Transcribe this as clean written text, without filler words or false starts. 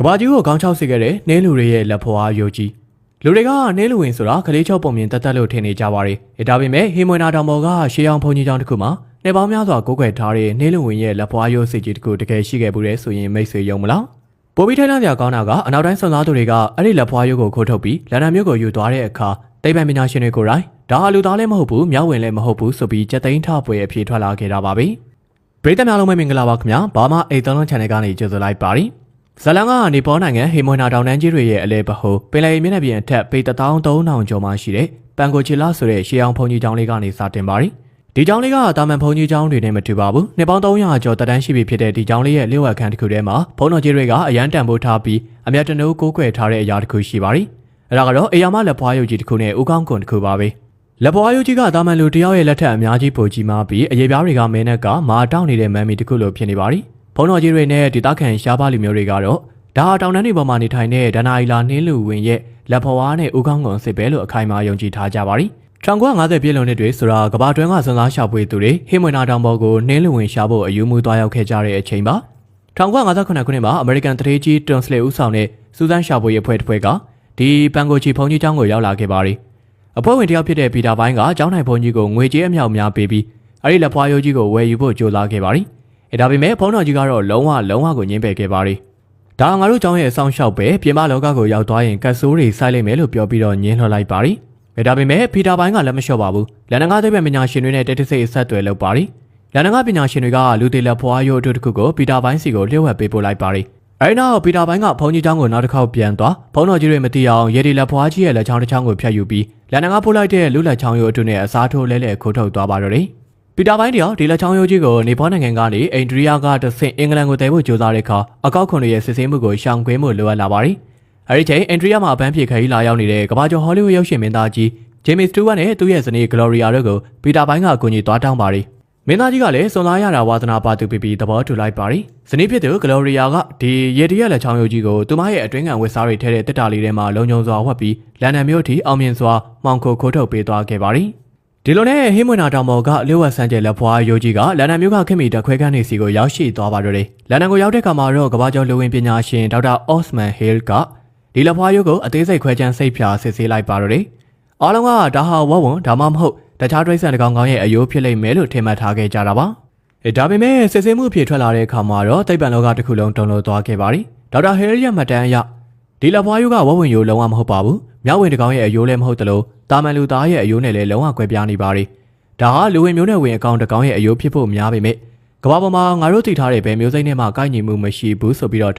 ကဘာကြီးကိုခေါင်းချောက်စေခဲ့တဲ့နှင်းလူတွေရဲ့လက်ဖွားယိုကြီးလူတွေကနှင်းလူဝင်ဆိုတာကလေးချောက်ပုံမြင်တက်လို့ထင်နေကြပါတယ်။ဒါပေမဲ့ဟီမွေနာတောင်ပေါ်ကရှေးအောင်ဘုံကြီးကျောင်းတစ်ခုမှာနေပေါင်းများစွာကိုးကွယ်ထားတဲ့နှင်းလူဝင်ရဲ့လက်ဖွားယိုစစ်ကြီးတစ်ခုတကယ်ရှိခဲ့ဘူးတဲ့ဆိုရင်မိတ်ဆွေယုံမလား။ပိုပြီးထိုင်လန့်ပြကောင်းတာကအနောက်တိုင်းစွန်သားသူတွေကအဲ့ဒီလက်ဖွားယိုကိုခိုးထုတ်ပြီးလန်ဒန်မြို့ကိုယူသွားတဲ့အခါတိတ်ပံပညာရှင်တွေကိုယ်တိုင်ဒါဟာလူသားလည်းမဟုတ်ဘူးမြောက်ဝင်လည်းမဟုတ်ဘူးဆိုပြီးကြက်သိန်းထပွဲအဖြစ်ထွက်လာခဲ့တာပါပဲ။ပရိသတ်များလုံးပဲမင်္ဂလာပါခင်ဗျာ။ဘာမှအိတ်သုံးလုံး channel ကနေကြိုဆိုလိုက်ပါရစေ။ဇလန်ကနေပေါ်နိုင်ငံဟေမွေနာတောင်တန်းကြီးတွေရဲ့အလဲပဟုပင်လယ်မျက်နှာပြင်အထက်ပေ13000ကျော်မှရှိတဲ့ပန်ကိုချီလာဆိုတဲ့ရှေးအောင်ဘုံကြီးကျောင်းလေးကနေစတင်ပါရီဒီကျောင်းလေးကတာမန်ဘုံကြီးကျောင်းတွေနဲ့မတူပါဘူးနှစ်ပေါင်း300ကျော်တက်တန်းရှိပြီဖြစ်တဲ့ဒီကျောင်းလေးရဲ့လျှို့ဝှက်ခန်းတစ်ခုထဲမှာဘုံတော်ကြီးတွေကအရန်တန်ဖိုးထားပြီးအမြတ်တနိုးကိုးကွယ်ထားတဲ့အရာတစ်ခုရှိပါရီအဲ့ဒါကတော့အေယာမလက်ဖွားရုပ်ကြီးတစ်ခုနဲ့ဦးကောင်းကွန်တစ်ခုပါပဲလက်ဖွားရုပ်ကြီးကတာမန်လူတယောက်ရဲ့လက်ထက်အများကြီးပိုကြီးမှပြီးအရေးပြားတွေကမင်းနဲ့ကမာတောက်နေတဲ့မန်မီတစ်ခုလိုဖြစ်နေပါရီဘုံတော်ကြီးတွေနဲ့ဒေသခံရှားပါလူမျိုးတွေကတော့ဒါတောင်တန်းတွေပေါ်မှာနေထိုင်တဲ့ဒနာအီလာနှင်းလူဝင်ရဲ့လက်ဖွားနဲ့ဦးကောင်းကွန်စစ်ပဲလို့အခိုင်အမာယုံကြည်ထားကြပါရီ1950ပြည့်လွန်နှစ်တွေဆိုတာကဘာတွင်းကစွန်စားရှာဖွေသူတွေဟေမွေနာတောင်ပေါ်ကိုနှင်းလူဝင်ရှာဖို့အယူမူသွားရောက်ခဲ့ကြတဲ့အချိန်ပါ1958ခုနှစ်မှာအမေရိကန်တရေကြီးတွန်စလေဦးဆောင်တဲ့စူဇန်ရှာဖွေအဖွဲ့တစ်ဖွဲ့ကဒီပန်ကိုချီဘုံကြီးကျောင်းကိုရောက်လာခဲ့ပါရီအဖွဲ့ဝင်တယောက်ဖြစ်တဲ့ပီတာပိုင်းကကျောင်းထိုင်ဘုံကြီးကိုငွေကြေးအမြောက်များပေးပြီးအဲ့ဒီလက်ဖွားရိုးကြီးကိုဝယ်ယူဖို့ကြိုးစားခဲ့ပါရီဒါပေမဲ့ဘုံတော်ကြီးကတော့လုံးဝကိုညှင်းပယ်ခဲ့ပါရီဒါငါတို့ကျောင်းရဲ့အဆောင်ရှောက်ပဲပြင်ပလောကကိုရောက်သွားရင်ကတ်ဆိုးတွေစိုက်လိုက်မယ်လို့ပြောပြီးတော့ညင်းလှလိုက်ပါရီဒါပေမဲ့ပီတာပိုင်းကလည်းမလျှော့ပါဘူးလန်ဒန်ကသိပ္ပံပညာရှင်တွေနဲ့တိတ်ဆိတ်အဆက်အသွယ်လုပ်ပါရီလန်ဒန်ကပညာရှင်တွေကလူသေးလက်ဖွားရိုးအတူတစ်ခုကိုပီတာပိုင်းစီကိုလျှို့ဝှက်ပေးပို့လိုက်ပါရီအဲဒီနောက်ပီတာပိုင်းကဘုံကြီးကျောင်းကိုနောက်တစ်ခေါက်ပြန်သွားဘုံတော်ကြီးတွေမသိအောင်ရေဒီလက်ဖွားကြီးရဲ့လက်ချောင်းတစ်ချောင်းကိုဖျက်ယူပြီးလန်ဒန်ကပို့လိုက်တဲ့လူလက်ချောင်းရိုးအတူနဲ့အစားထိုးလဲခိုးထုတ်သွားပါတော့တယ်ပီတာပိုင်းတယောက်ဒီလက်ချောင်းရိုးကြီးကိုနေပေါ်နိုင်ငံကနေအိန္ဒိယကတဆင့်အင်္ဂလန်ကိုတည်ဖို့ကြိုးစားတဲ့အခါအကောက်ခွန်တွေရဲ့စစ်ဆေးမှုကိုရှောင်ကွင်းမှုလိုအပ်လာပါရီအဲဒီချိန်အိန္ဒိယမှာအပန်းဖြေခရီးလာရောက်နေတဲ့ကမ္ဘာကျော်ဟောလိဝုဒ်ရုပ်ရှင်မင်းသားကြီးဂျေမီစတူဝတ်နဲ့သူ့ရဲ့ဇနီးဂလိုရီယာတို့ကိုပီတာပိုင်းကအကူအညီသွားတောင်းပါရီမင်းသားကြီးကလည်းစွန်စားရတာဝါသနာပါသူပြီးသဘောတူလိုက်ပါရီဇနီးဖြစ်သူဂလိုရီယာကဒီရေဒီရဲ့လက်ချောင်းရိုးကြီးကိုသူမရဲ့အတွင်းခံဝတ်စားတွေထဲတဲ့တက်တာလေးထဲမှာလုံခြုံစွာဝှက်ပြီးလန်ဒန်မြို့ထိအောင်မြင်စွာမှောင်ခိုခိုးထုတ်ပေးသွားခဲ့ပါရီဒီလိုနဲ့ဟေးမွေနာတောင်ပေါ်ကလျှို့ဝှက်ဆန်းကျဲလက်ဖွားရိုးကြီးကလန်ဒန်မြို့ကခင်မီတခွဲခန်းနေစီကိုရောက်ရှိသွားပါတော့တယ်လန်ဒန်ကိုရောက်တဲ့အခါမှာတော့ကမ္ဘာကျော်လူဝင်ပညာရှင်ဒေါက်တာအော့စမန်ဟေးလ်ကဒီလက်ဖွားရိုးကိုအသေးစိတ်ခွဲခြမ်းစိတ်ဖြာစစ်ဆေးလိုက်ပါတော့တယ်အားလုံးကဒါဟာဝက်ဝန်ဒါမှမဟုတ်တခြားဒရိတ်ဆန်တကောင်ရဲ့အယိုးဖြစ်လိမ့်မယ်လို့ထင်မှတ်ထားခဲ့ကြတာပါဒါပေမဲ့စစ်ဆေးမှုအဖြစ်ထွက်လာတဲ့အခါမှာတော့သိပ္ပံလောကတစ်ခုလုံးတုံ့လို့သွားခဲ့ပါရီဒေါက်တာဟေးလ်ရဲ့မှတ်တမ်းအရဒီလက်ဖွားရိုးကဝက်ဝင်ရိုးလုံးဝမဟုတ်ပါဘူးမြောက်ဝင်တကောင်ရဲ့အယိုးလည်းမဟုတ်သလိုတာမန်လူသားရဲ့အယိုးနဲ့လည်းလုံးဝကွဲပြားနေပါရီဒါဟာလူဝင်မျိုးနဲ့ဝင်အကောင်တကောင်ရဲ့အယိုးဖြစ်ဖို့များပေမဲ့ကမ္ဘာပေါ်မှာငါတို့သိထားတဲ့ဘယ်မျိုးစိတ်နဲ့မှကိုက်ညီမှုမရှိဘူးဆိုပြီးတော့